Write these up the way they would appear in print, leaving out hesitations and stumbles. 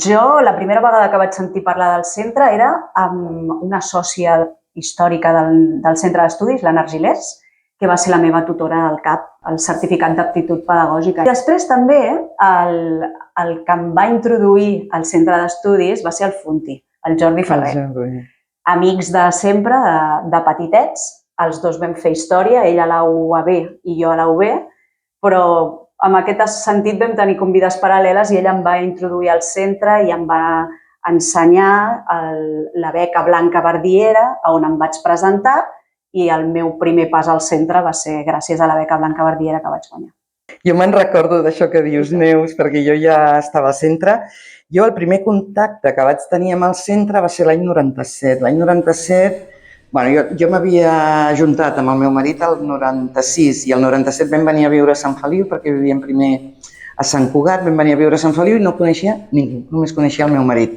Jo, la primera vegada que vaig sentir parlar del centre era amb una sòcia històrica del centre d'estudis, l'Anna Argilés, que va ser la meva tutora del CAP, el certificat d'aptitud pedagògica. I després també el que em va introduir al centre d'estudis va ser el Funti, el Jordi Ferrer. Amics de sempre, de petitets, els dos vam fer història, ell a la UAB i jo a la UB, però en aquest sentit vam tenir convides paral·leles i ell em va introduir al centre i em va ensenyar la beca Blanca Verdiera, on em vaig presentar, i el meu primer pas al centre va ser gràcies a la beca Blanca Verdiera que vaig guanyar. Jo me'n recordo d'això que dius, Neus, perquè jo ja estava al centre. Jo el primer contacte que vaig tenir amb el centre va ser l'any 97. L'any 97, jo m'havia ajuntat amb el meu marit al 96 i el 97 vam venir a viure a Sant Feliu perquè vivíem primer a Sant Cugat, vam venir a viure a Sant Feliu i no coneixia ningú, només coneixia el meu marit.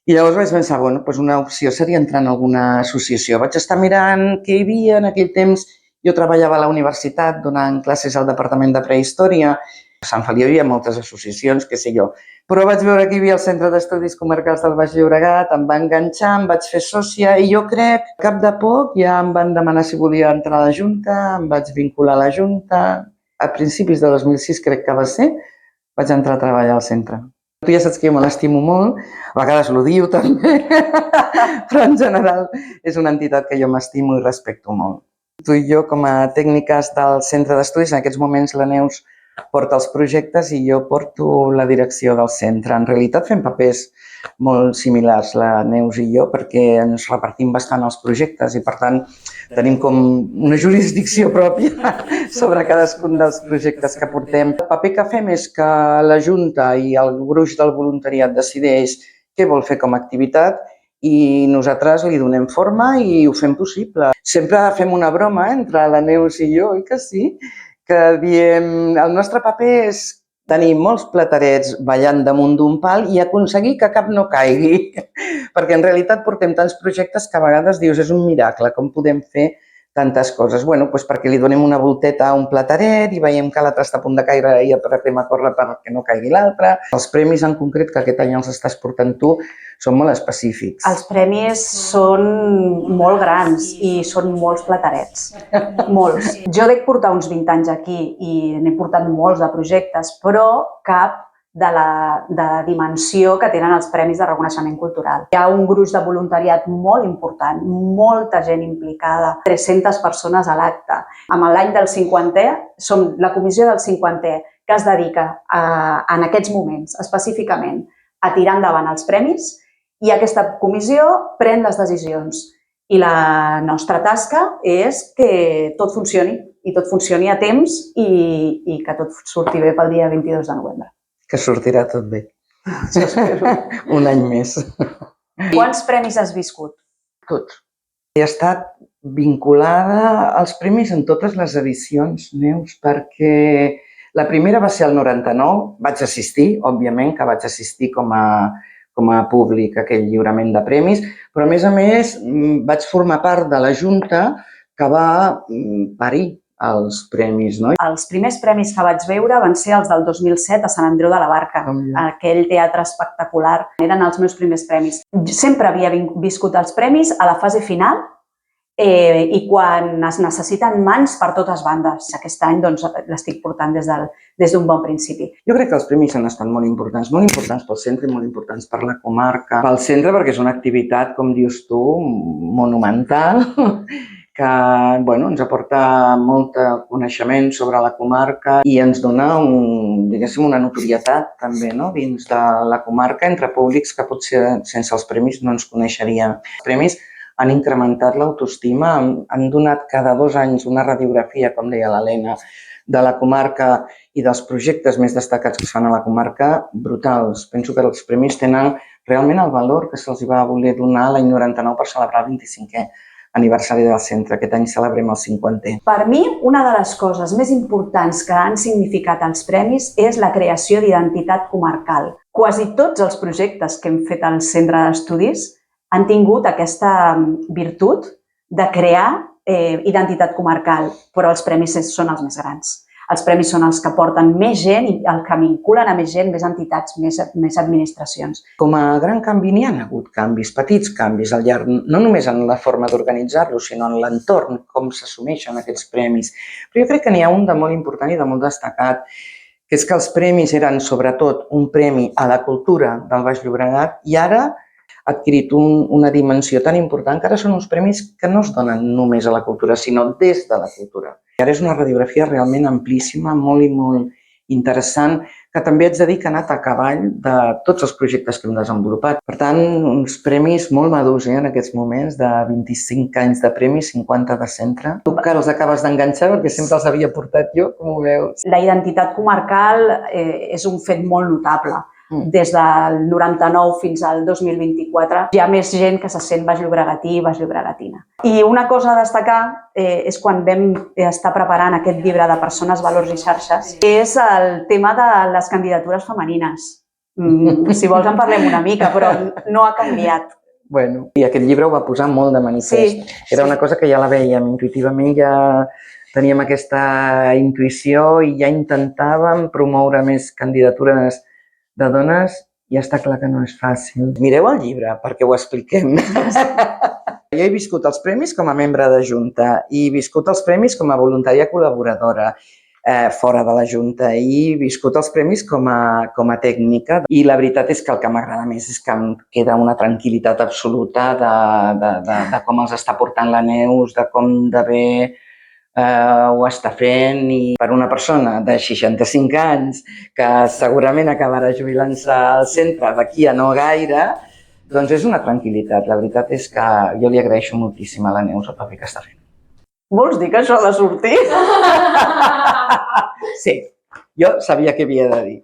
I llavors vaig pensar, una opció seria entrar en alguna associació. Vaig estar mirant què hi havia en aquell temps. Jo treballava a la universitat donant classes al departament de prehistòria. A Sant Feliu hi havia moltes associacions, què sé jo. Però vaig veure que hi havia el Centre d'Estudis Comarcals del Baix Llobregat, em va enganxar, em vaig fer sòcia i jo crec que cap de poc ja em van demanar si volia entrar a la Junta, em vaig vincular a la Junta. A principis de 2006 crec que va ser, vaig entrar a treballar al centre. Tu ja saps que jo me l'estimo molt, a vegades l'odio també, però en general és una entitat que jo m'estimo i respecto molt. Tu i jo, com a tècniques del centre d'estudis, en aquests moments la Neus porta els projectes i jo porto la direcció del centre. En realitat fem papers molt similars, la Neus i jo, perquè ens repartim bastant els projectes i, per tant, tenim com una jurisdicció pròpia sobre cadascun dels projectes que portem. El paper que fem és que la Junta i el gruix del voluntariat decideix què vol fer com a activitat i nosaltres li donem forma i ho fem possible. Sempre fem una broma entre la Neus i jo, oi que sí? Que diem, el nostre paper és tenir molts platerets ballant damunt d'un pal i aconseguir que cap no caigui. Perquè en realitat portem tants projectes que a vegades dius, és un miracle, com podem fer tantes coses. Perquè li donem una volteta a un plateret i veiem que l'altre està a punt de caure i apretem a córrer perquè no caigui l'altre. Els premis en concret, que aquest any els estàs portant tu, són molt específics. Els premis són molt grans i són molts platerets, molts. Jo dec portar uns 20 anys aquí i n'he portat molts de projectes, però cap de la dimensió que tenen els Premis de Reconeixement Cultural. Hi ha un gruix de voluntariat molt important, molta gent implicada, 300 persones a l'acte. Amb l'any del 50è, som la comissió del 50è, que es dedica en aquests moments específicament a tirar endavant els premis i aquesta comissió pren les decisions. I la nostra tasca és que tot funcioni i tot funcioni a temps i que tot surti bé pel dia 22 de novembre. Que sortirà tot bé. Un any més. Quants premis has viscut? Tots. He estat vinculada als premis en totes les edicions, Neus, perquè la primera va ser el 99, vaig assistir, òbviament que vaig assistir com a públic a aquell lliurament de premis, però a més vaig formar part de la Junta que va parir els premis, no? Els primers premis que vaig veure van ser els del 2007 a Sant Andreu de la Barca, aquell teatre espectacular. Eren els meus primers premis. Sempre havia viscut els premis a la fase final i quan es necessiten mans per totes bandes. Aquest any l'estic portant des d'un bon principi. Jo crec que els premis han estat molt importants pel centre i molt importants per la comarca. Pel centre perquè és una activitat, com dius tu, monumental, que ens aporta molt coneixement sobre la comarca i ens dona una notorietat també dins de la comarca entre públics que potser sense els premis no ens coneixerien. Els premis han incrementat l'autoestima, han donat cada 2 anys una radiografia, com deia l'Helena, de la comarca i dels projectes més destacats que es fan a la comarca brutals. Penso que els premis tenen realment el valor que se'ls va voler donar l'any 99 per celebrar el 25è aniversari del centre. Aquest any celebrem el 50è. Per mi, una de les coses més importants que han significat els premis és la creació d'identitat comarcal. Quasi tots els projectes que hem fet al centre d'estudis han tingut aquesta virtut de crear identitat comarcal, però els premis són els més grans. els premis són els que porten més gent i el que vinculen a més gent, més entitats, més administracions. Com a gran canvi n'hi ha hagut canvis, petits canvis al llarg, no només en la forma d'organitzar-los, sinó en l'entorn, com s'assumeixen aquests premis. Però jo crec que n'hi ha un de molt important i de molt destacat, que és que els premis eren sobretot un premi a la cultura del Baix Llobregat i ara ha adquirit una dimensió tan important que ara són uns premis que no es donen només a la cultura, sinó des de la cultura. I ara és una radiografia realment amplíssima, molt i molt interessant, que també haig de dir que ha anat a cavall de tots els projectes que hem desenvolupat. Per tant, uns premis molt madurs en aquests moments, de 25 anys de premis, 50 de centre. Tu que els acabes d'enganxar perquè sempre els havia portat jo, com ho veus? La identitat comarcal és un fet molt notable. Des del 99 fins al 2024 hi ha més gent que se sent baix llobregatí i baix llobregatina. I una cosa a destacar és quan vam estar preparant aquest llibre de Persones, Valors i Xarxes, és el tema de les candidatures femenines. Si vols en parlem una mica, però no ha canviat. Bueno, i aquest llibre ho va posar molt de manifest. Era una cosa que ja la vèiem intuïtivament, ja teníem aquesta intuïció i ja intentàvem promoure més candidatures de dones i està clar que no és fàcil. Mireu el llibre perquè ho expliquem. Jo he viscut els premis com a membre de Junta i he viscut els premis com a voluntària col·laboradora fora de la Junta i he viscut els premis com a tècnica i la veritat és que el que m'agrada més és que em queda una tranquil·litat absoluta de com els està portant la Neus, de com de bé ho està fent i per una persona de 65 anys que segurament acabarà jubilant-se al centre d'aquí a no gaire, doncs és una tranquil·litat. La veritat és que jo li agraeixo moltíssim a la Neus el paper que està fent. Vols dir que això ha de sortir? Sí, jo sabia què havia de dir.